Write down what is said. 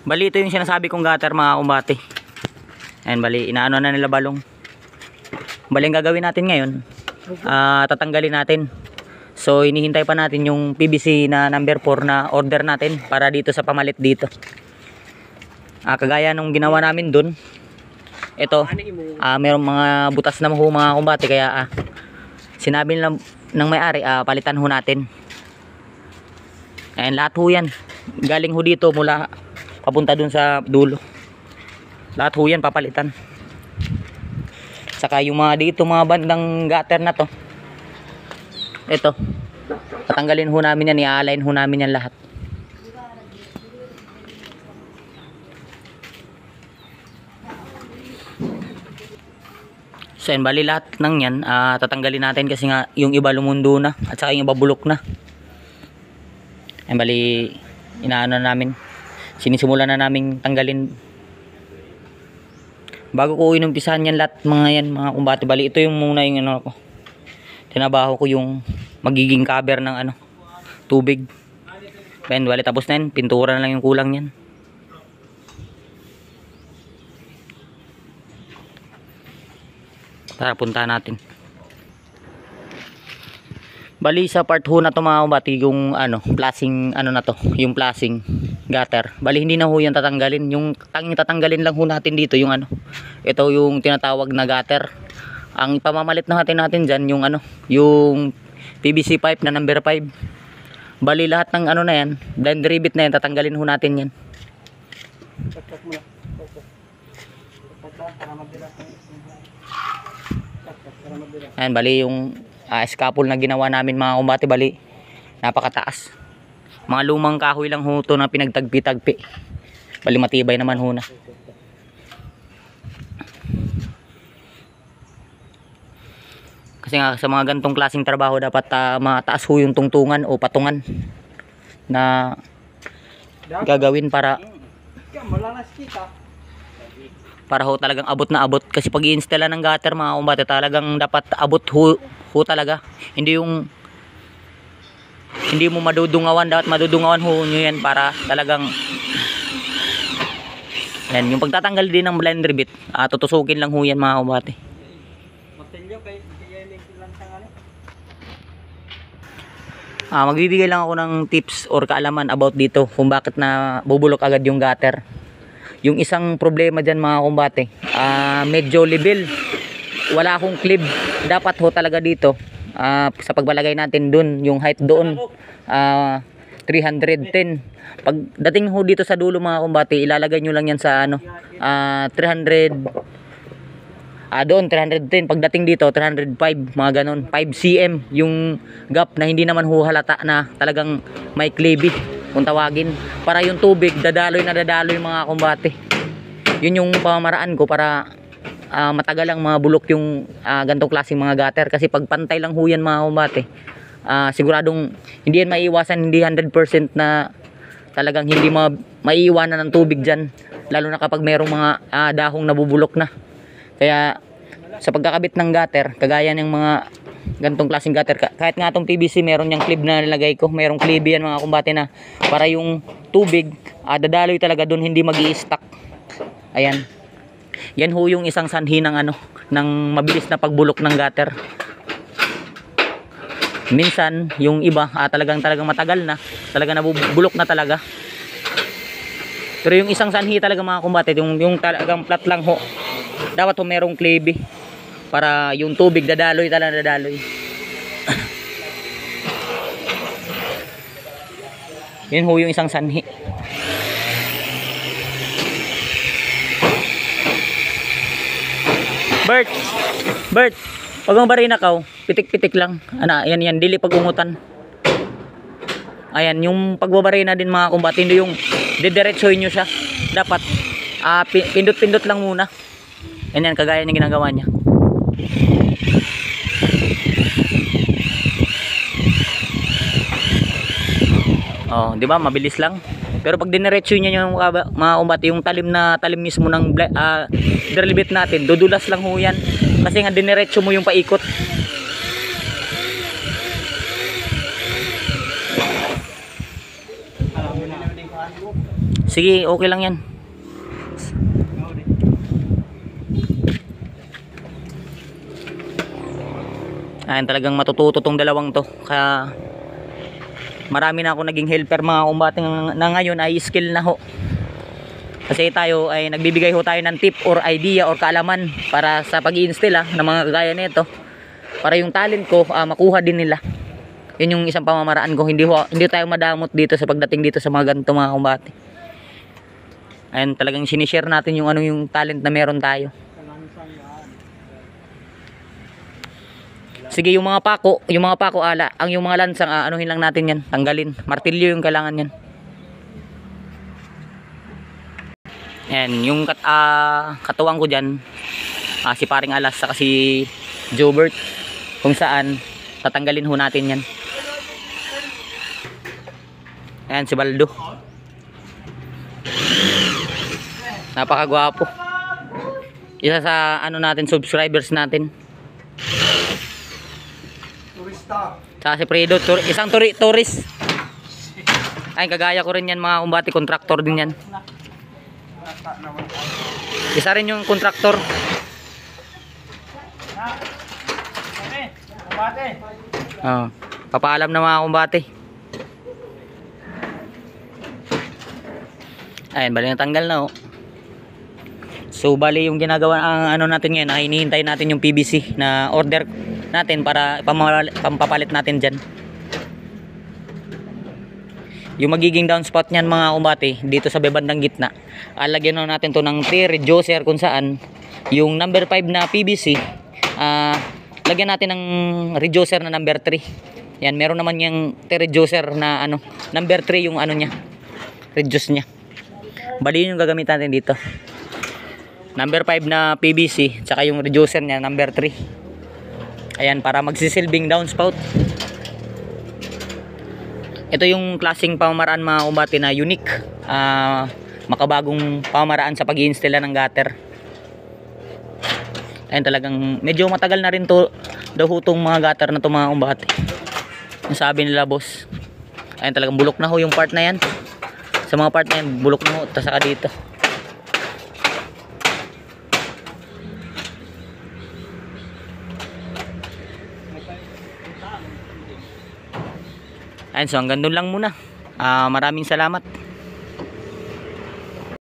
Bali ito yung sinasabi kong gutter mga kumbate. Ayan, bali inaano na nila balong. Bali ang gagawin natin ngayon, tatanggalin natin. So hinihintay pa natin yung PVC na number 4 na order natin para dito sa pamalit dito. Kagaya nung ginawa namin dun, ito merong mga butas na mga kumbate, kaya sinabi nila ng may-ari, palitan ho natin. Ayan, lahat ho yan galing ho dito mula papunta dun sa dulo. Lahat ho yan papalitan. Saka yung mga dito mga bandang gutter na to, ito tatanggalin ho namin yan, i-align ho namin yan lahat. So yan, bali lahat ng yan tatanggalin natin kasi nga yung iba lumundo na at saka yung iba bulok na. Yan, bali inaano na namin, sinisimulan na namin tanggalin bago ko inumpisahan yan lahat mga yan mga kumbate. Bali ito yung muna yung ano ko, tinabaho ko yung magiging cover ng tubig. Yan, bali tapos na yan, pintura na lang yung kulang yan. Tara, punta natin. Bali sa part ho na to mga kumbate, yung plasing na to, yung plasing gutter. Bali hindi na ho yan tatanggalin. Yung tatanggalin lang ho natin dito yung ito yung tinatawag na gutter. Ang ipamamalit na natin dyan yung yung PVC pipe na number 5. Bali lahat ng na yan, blend rivet na yan, tatanggalin ho natin yan. Ayan, bali yung scaffold na ginawa namin mga kumbate, bali napakataas. Mga lumang kahoy lang ho to na pinagtagpi-tagpi. Bali matibay naman ho na. Kasi nga sa mga gantong klaseng trabaho dapat mataas ho yung tungtungan o patungan na gagawin para ho talagang abot na abot. Kasi pag i-install ng gutter mga kumbate, talagang dapat abot ho talaga. Hindi mo madudungawan, dapat madudungawan ho nyo yan para talagang yan. Yung pagtatanggal din ng blend rivet, tutusukin lang ho yan mga kumbate. Magbibigay lang ako ng tips or kaalaman about dito kung bakit na bubulok agad yung gutter. Yung isang problema dyan mga kumbate, medyo level, wala akong clip. Dapat ho talaga dito sa pagbalagay natin dun, yung height doon 310. Pag dating ho dito sa dulo mga kumbate, ilalagay nyo lang yan sa 300 doon 310. Pagdating dito 305, mga ganon, 5 cm yung gap na hindi naman ho halata na talagang may cleavage kung tawagin, para yung tubig dadaloy mga kumbate. Yun yung pamamaraan ko para matagal lang mabulok yung gantong klaseng mga gutter. Kasi pag pantay lang ho yan mga kumbate, siguradong hindi yan maiiwasan, hindi 100% na talagang hindi maiiwanan ng tubig dyan, lalo na kapag merong mga dahong nabubulok na. Kaya sa pagkakabit ng gutter, kagaya ng mga gantong klaseng gutter, kahit nga itong PVC meron yung clip na nilagay ko, merong clip yan mga kumbate na para yung tubig dadaloy talaga doon, hindi magi-stuck. Ayan, yan ho yung isang sanhi ng ng mabilis na pagbulok ng gutter. Minsan yung iba talagang matagal na, talaga nabubulok na talaga. Pero yung isang sanhi talaga mga kumbate, yung talagang flat lang ho, dapat ho merong klebe para yung tubig dadaloy. Yun ho yung isang sanhi. Bert, pag mabarina ka, pitik-pitik lang. Yan, dili pag-ungutan. Ayan, yung pagbabarina din mga kumbate, hindi yung didiretsohin nyo siya. Dapat pindot-pindot lang muna. Yan, kagaya niya ginagawa niya. Di ba? Mabilis lang. Pero pag diniretso niya yung mga kumbate, yung talim mismo ng drillbit natin, dudulas lang ho yan. Kasi nga diniretso mo yung paikot. Sige, okay lang yan. Ayan, talagang matututo tong dalawang to. Kaya marami na ako naging helper mga kumbate na ngayon ay skill na ho. Kasi tayo ay nagbibigay ho tayo ng tip or idea or kaalaman para sa pag-i-install ng mga kagaya nito. Para yung talent ko makuha din nila. Yun yung isang pamamaraan ko. Hindi tayo madamot dito sa pagdating dito sa mga ganito mga kumbate. Ayan, talagang sinishare natin yung yung talent na meron tayo. Sige, yung mga pako ala, yung mga lansang anuhin lang natin yan, tanggalin. Martilyo yung kailangan yan. Ayan, yung katuwang ko dyan, si paring Alas saka si Jobert, kung saan tatanggalin ho natin yan. Ayan, si Baldo. Napakagwapo. Isa sa natin, subscribers natin. Sa si Fredo, isang tourist. Ay, kagaya ko rin yan mga kumbate, contractor din yan. Isa rin yung contractor. Papaalam na mga kumbate. Ayan, bali natanggal na So bali yung ginagawa ang natin ngayon, hinihintay natin yung PVC na order natin para pampapalit natin dyan. Yung magiging downspout nyan mga kumbate dito sa bebandang gitna, alagyan na natin to ng T-reducer kung saan yung number 5 na PVC lagyan natin ng reducer na number 3. Yan, meron naman yung T-reducer na number 3 yung nya, reduce nya. Bali yung gagamitan natin dito, number 5 na PVC tsaka yung reducer nya number 3. Ayan, para magsisilbing downspout. Ito yung klaseng pamamaraan mga kumbate na unique, makabagong pamamaraan sa pag-i-install ng gutter. Ayan, talagang medyo matagal na rin to daw hutong mga gutter na to mga kumbate. Yung sabi nila boss. Ayan, talagang bulok na ho yung part na yan. Sa mga part na yan, bulok na ho. Tas saka dito. Ayan, so hanggang doon lang muna. Maraming salamat.